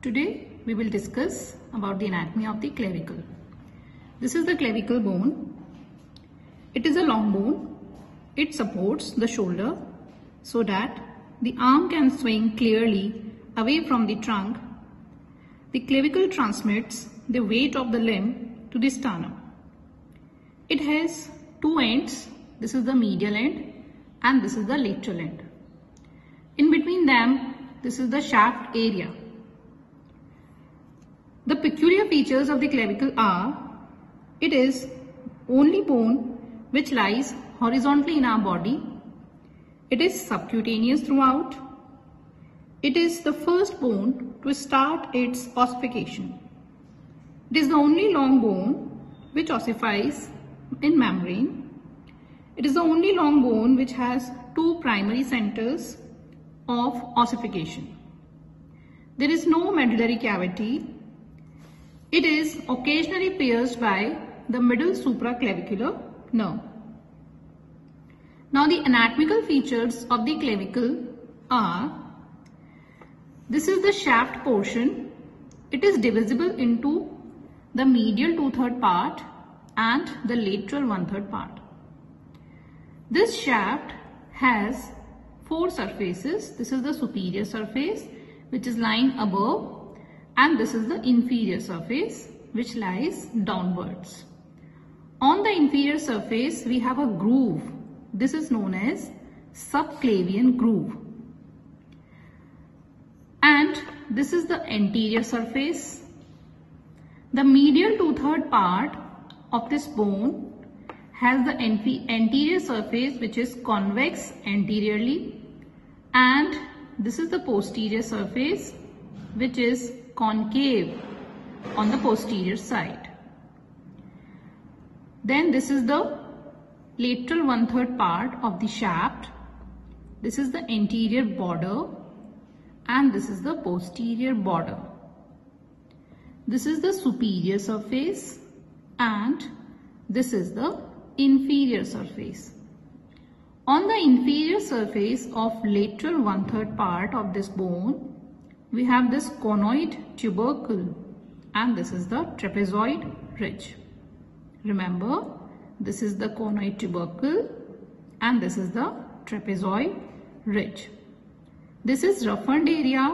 Today we will discuss about the anatomy of the clavicle. This is the clavicle bone. It is a long bone. It supports the shoulder so that the arm can swing clearly away from the trunk. The clavicle transmits the weight of the limb to the sternum. It has two ends. This is the medial end and this is the lateral end. In between them, this is the shaft area. The peculiar features of the clavicle are, it is only bone which lies horizontally in our body. It is subcutaneous throughout. It is the first bone to start its ossification. It is the only long bone which ossifies in membrane. It is the only long bone which has two primary centers of ossification. There is no medullary cavity. It is occasionally pierced by the middle supraclavicular nerve. Now the anatomical features of the clavicle are, this is the shaft portion. It is divisible into the medial 2/3 part and the lateral 1/3 part. This shaft has four surfaces. This is the superior surface which is lying above, and this is the inferior surface which lies downwards. On the inferior surface we have a groove. This is known as subclavian groove. And this is the anterior surface. The medial 2/3 part of this bone has the anterior surface which is convex anteriorly, and this is the posterior surface which is concave on the posterior side. Then this is the lateral 1/3 part of the shaft. This is the anterior border and this is the posterior border. This is the superior surface and this is the inferior surface. On the inferior surface of lateral 1/3 part of this bone, we have this conoid tubercle and this is the trapezoid ridge. Remember, this is the conoid tubercle and this is the trapezoid ridge. This is roughened area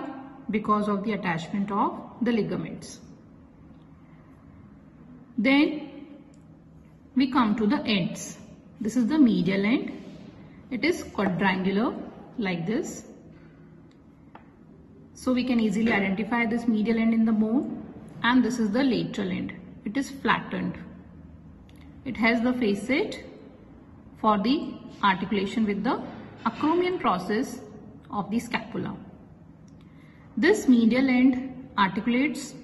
because of the attachment of the ligaments. Then we come to the ends. This is the medial end. It is quadrangular like this. So we can easily identify this medial end in the bone, and this is the lateral end. It is flattened. It has the facet for the articulation with the acromion process of the scapula. This medial end articulates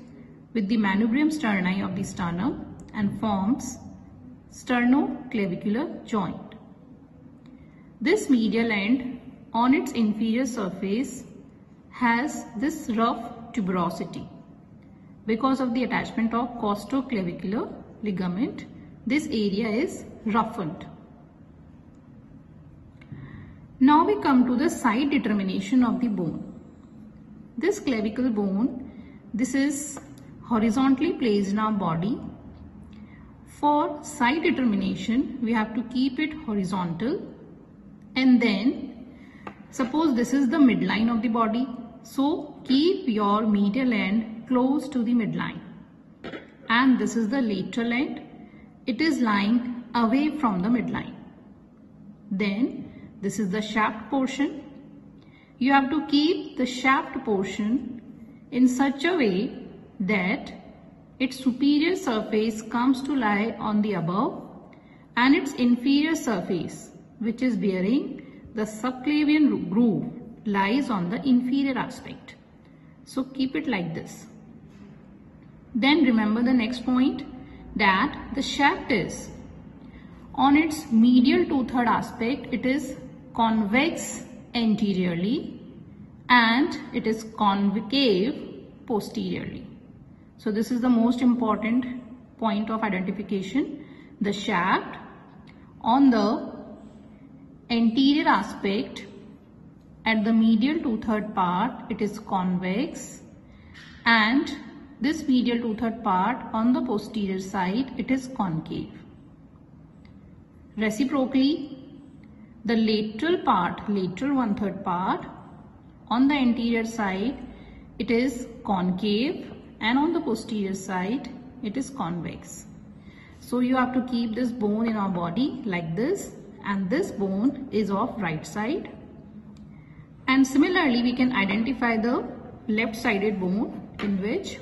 with the manubrium sterni of the sternum and forms sternoclavicular joint. This medial end on its inferior surface has this rough tuberosity. Because of the attachment of costoclavicular ligament, this area is roughened. Now we come to the side determination of the bone. This clavicle bone, this is horizontally placed in our body. For side determination, we have to keep it horizontal, and then suppose this is the midline of the body. So keep your medial end close to the midline, and this is the lateral end. It is lying away from the midline. Then this is the shaft portion. You have to keep the shaft portion in such a way that its superior surface comes to lie on the above and its inferior surface, which is bearing the subclavian groove, lies on the inferior aspect. So keep it like this. Then remember the next point, that the shaft is on its medial 2/3 aspect. It is convex anteriorly and it is concave posteriorly. So this is the most important point of identification. The shaft on the anterior aspect at the medial 2/3 part, it is convex, and this medial 2/3 part on the posterior side, it is concave. Reciprocally, the lateral 1/3 part on the anterior side, it is concave, and on the posterior side, it is convex. So you have to keep this bone in our body like this, and this bone is of right side. And similarly, we can identify the left-sided bone, in which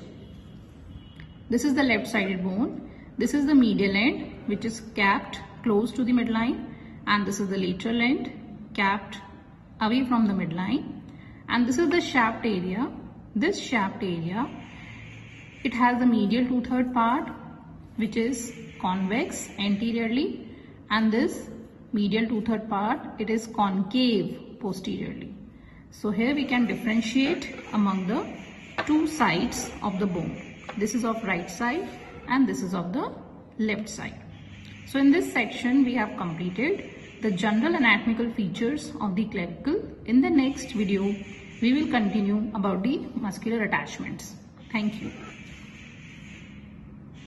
this is the left-sided bone. This is the medial end, which is capped close to the midline, and this is the lateral end, capped away from the midline. And this is the shaft area. This shaft area, it has the medial 2/3 part, which is convex anteriorly, and this medial 2/3 part, it is concave posteriorly. So here we can differentiate among the two sides of the bone. This is of right side and this is of the left side. So in this section, we have completed the general anatomical features of the clavicle. In the next video, we will continue about the muscular attachments. Thank you.